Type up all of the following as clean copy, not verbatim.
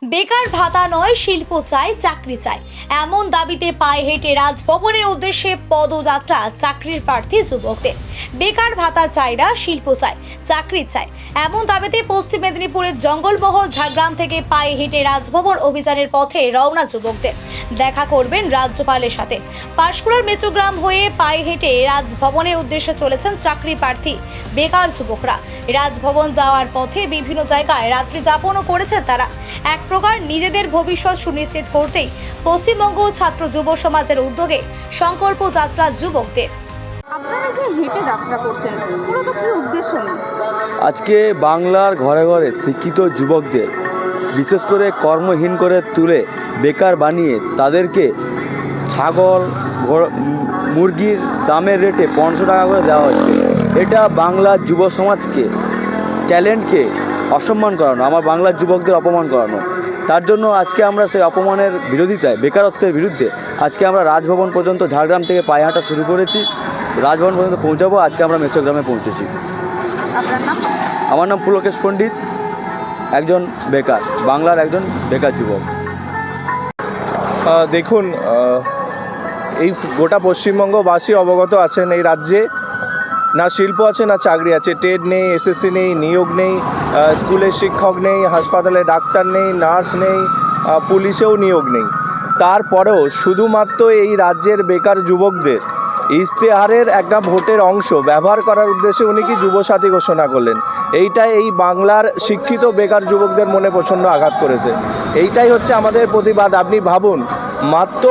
বেকার ভাতা নয়, শিল্প চাই, চাকরি চাই, এমন দাবিতে পায়ে হেঁটে রাজভবনের উদ্দেশ্যে পদযাত্রা চাকরির প্রার্থী যুবকদের। বেকার ভাতা চাই না, শিল্প চাই, চাকরি চাই, এমন দাবিতে পশ্চিম মেদিনীপুরের জঙ্গলমহল ঝাড়গ্রাম থেকে পায়ে হেঁটে রাজভবন অভিযানের পথে রওনা যুবকদের। দেখা করবেন রাজ্যপালের সাথে। পাঁশকুড়ার মেচুগ্রাম হয়ে পায়ে হেঁটে রাজভবনের উদ্দেশ্যে চলেছেন চাকরি প্রার্থী বেকার যুবকরা। রাজভবন যাওয়ার পথে বিভিন্ন জায়গায় রাত্রি যাপনও করেছেন তারা। এক প্রকার নিজেদের ভবিষ্যৎ সুনিশ্চিত করতেই পশ্চিমবঙ্গ ছাত্র যুব সমাজের উদ্যোগে সংকল্প যাত্রা যুবকদের। আপনারা যে হেঁটে যাত্রা করছেন, মূলত কি উদ্দেশ্য নিয়ে? আজকে বাংলার ঘরে ঘরে শিক্ষিত যুবকদের বিশেষ করে কর্মহীন করে তুলে বেকার বানিয়ে তাদেরকে ছাগল মুরগির দামের রেটে 500 টাকা করে দেওয়া হচ্ছে। এটা বাংলার যুব সমাজকে, ট্যালেন্টকে অসম্মান করানো, আমার বাংলার যুবকদের অপমান করানো। তার জন্য আজকে আমরা সেই অপমানের বিরোধিতায়, বেকারত্বের বিরুদ্ধে আজকে আমরা রাজভবন পর্যন্ত ঝাড়গ্রাম থেকে পায়ে হাঁটা শুরু করেছি। রাজভবন পর্যন্ত পৌঁছাবো। আজকে আমরা মেচুগ্রামে পৌঁছেছি। আপনার নাম? আমার নাম পুলকেশ পণ্ডিত, একজন বেকার, বাংলার একজন বেকার যুবক। দেখুন, এই গোটা পশ্চিমবঙ্গবাসী অবগত আছেন এই রাজ্যে না শিল্প আছে না চাকরি আছে। টেট নেই, এসএসসি নেই, নিয়োগ নেই, স্কুলের শিক্ষক নেই, হাসপাতালে ডাক্তার নেই, নার্স নেই, পুলিশেও নিয়োগ নেই। তারপরেও শুধুমাত্র এই রাজ্যের বেকার যুবকদের ইশতেহারের একটা ভোটের অংশ ব্যবহার করার উদ্দেশ্যে উনি কি যুবসাথী ঘোষণা করলেন। এইটাই এই বাংলার শিক্ষিত বেকার যুবকদের মনে প্রচণ্ড আঘাত করেছে। এইটাই হচ্ছে আমাদের প্রতিবাদ। আপনি ভাবুন, মাত্র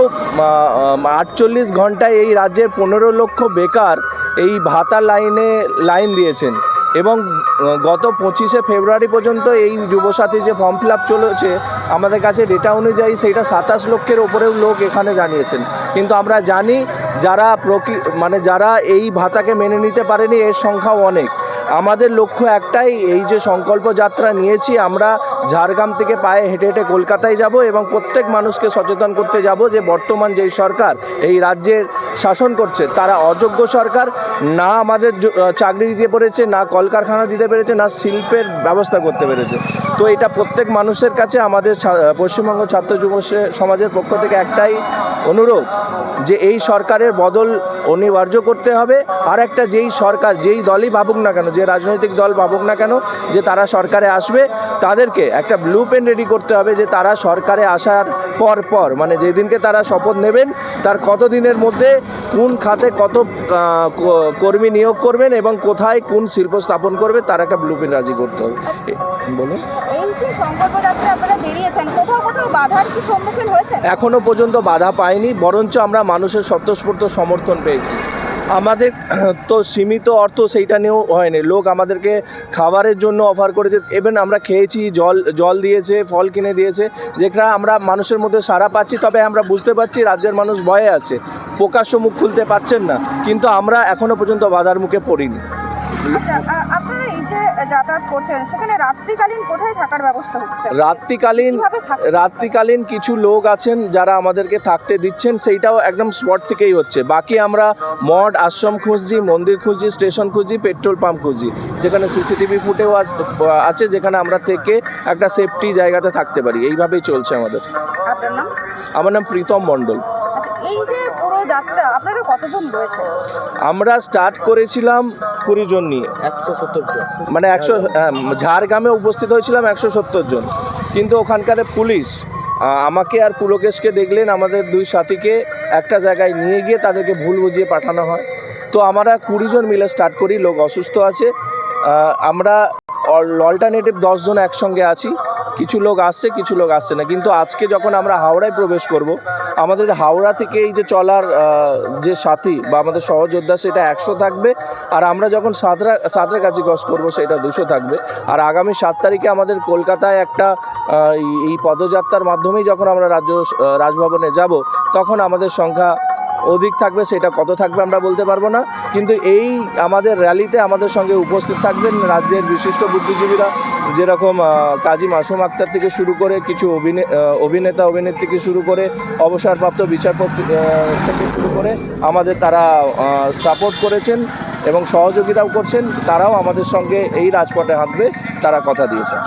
48 ঘন্টায় এই রাজ্যের 15 লক্ষ বেকার এই ভাতা লাইন দিয়েছেন এবং গত 25শে ফেব্রুয়ারি পর্যন্ত এই যুবসাথী যে ফর্ম ফিল আপ চলেছে, আমাদের কাছে ডেটা অনুযায়ী সেইটা 27 লক্ষের ওপরেও লোক এখানে জানিয়েছেন। কিন্তু আমরা জানি যারা এই ভাতাকে মেনে নিতে পারেনি এর সংখ্যাও অনেক। আমাদের লক্ষ্য একটাই, এই যে সংকল্প যাত্রা নিয়েছি, আমরা ঝাড়গ্রাম থেকে পায়ে হেঁটে হেঁটে কলকাতায় যাব এবং প্রত্যেক মানুষকে সচেতন করতে যাব যে বর্তমান যেই সরকার এই রাজ্যের শাসন করছে তারা অযোগ্য সরকার। না আমাদের চাকরি দিতে পেরেছে, না কলকারখানা দিতে পেরেছে, না শিল্পের ব্যবস্থা করতে পেরেছে। তো এটা প্রত্যেক মানুষের কাছে আমাদের পশ্চিমবঙ্গ ছাত্র যুব সমাজের পক্ষ থেকে একটাই অনুরোধ যে এই সরকারের বদল অনিবার্য করতে হবে। আর একটা, যেই সরকার যেই দলই ভাবুক না কেন, যে রাজনৈতিক দল ভাবুক না কেন যে তারা সরকারে আসবে, তাদেরকে একটা ব্লু প্রিন্ট রেডি করতে হবে যে তারা সরকারে আসার পর মানে যেদিনকে তারা শপথ নেবেন তার কতদিনের মধ্যে কোন খাতে কত কর্মী নিয়োগ করবেন এবং কোথায় কোন শিল্প স্থাপন করবে, তার একটা ব্লু প্রিন্ট রাজি করতে হবে। বলুন, এই যে সংকল্প যাত্রা আপনারা বেরিয়েছেন, কোথাও বাধার কি সম্মুখীন হয়েছেন? এখনও পর্যন্ত বাধা পাইনি, বরঞ্চ আমরা মানুষের স্বতঃস্ফূর্ত সমর্থন পেয়েছি। আমাদের তো সীমিত অর্থ সেইটা নিয়েও হয়নি, লোক আমাদেরকে খাবারের জন্য অফার করেছে, ইভেন আমরা খেয়েছি, জল দিয়েছে, ফল কিনে দিয়েছে, যেটা আমরা মানুষের মধ্যে সাড়া পাচ্ছি। তবে আমরা বুঝতে পারছি রাজ্যের মানুষ ভয়ে আছে, প্রকাশ্য মুখ খুলতে পারছেন না, কিন্তু আমরা এখনও পর্যন্ত বাধার মুখে পড়িনি। আচ্ছা, আপনারা এই যে যাতায়াত করছেন সেখানে রাত্রিকালীন কোথায় থাকার ব্যবস্থা হচ্ছে? রাত্রিকালীন কিছু লোক আছেন যারা আমাদেরকে থাকতে দিচ্ছেন, সেইটাও একদম স্পট থেকেই হচ্ছে। বাকি আমরা মঠ আশ্রম খুঁজছি, মন্দির খুঁজছি, স্টেশন খুঁজছি, পেট্রোল পাম্প খুঁজছি, যেখানে সিসিটিভি ফুটেও আছে, যেখানে আমরা থেকে একটা সেফটি জায়গাতে থাকতে পারি। এইভাবেই চলছে আমাদের। আপনার নাম? আমার নাম প্রীতম মণ্ডল। আচ্ছা, এই যে পুরো যাত্রা আপনারা কতজন রয়েছে? আমরা স্টার্ট করেছিলাম 20 জন নিয়ে, 170 জন, মানে 100 ঝাড়গ্রামে উপস্থিত হয়েছিলাম 170 জন। কিন্তু ওখানকার পুলিশ আমাকে আর পুলকেশকে দেখলেন, আমাদের দুই সাথীকে একটা জায়গায় নিয়ে গিয়ে তাদেরকে ভুল বুঝিয়ে পাঠানো হয়। তো আমরা 20 জন মিলে স্টার্ট করি। লোক অসুস্থ আছে, আমরা অল্টারনেটিভ 10 জন একসঙ্গে আছি। কিছু লোক আসছে, কিছু লোক আসছে না। কিন্তু আজকে যখন আমরা হাওড়ায় প্রবেশ করব, আমাদের হাওড়া থেকে এই যে চলার যে সাথী বা আমাদের সহযোদ্ধা সেটা 100 থাকবে, আর আমরা যখন সাঁতরাগাছি ক্রস করবো সেটা 200 থাকবে। আর আগামী 7 তারিখে আমাদের কলকাতায় একটা এই পদযাত্রার মাধ্যমেই যখন আমরা রাজভবনে যাব, তখন আমাদের সংখ্যা অধিক থাকবে। সেটা কত থাকবে আমরা বলতে পারবো না, কিন্তু এই আমাদের র্যালিতে আমাদের সঙ্গে উপস্থিত থাকবেন রাজ্যের বিশিষ্ট বুদ্ধিজীবীরা, যেরকম কাজী মাসুম আক্তার থেকে শুরু করে কিছু অভিনেতা অভিনেত্রী থেকে শুরু করে অবসরপ্রাপ্ত বিচারপতি থেকে শুরু করে আমাদের তারা সাপোর্ট করেছেন এবং সহযোগিতাও করছেন। তারাও আমাদের সঙ্গে এই রাজপথে হাঁটবে, তারা কথা দিয়েছেন।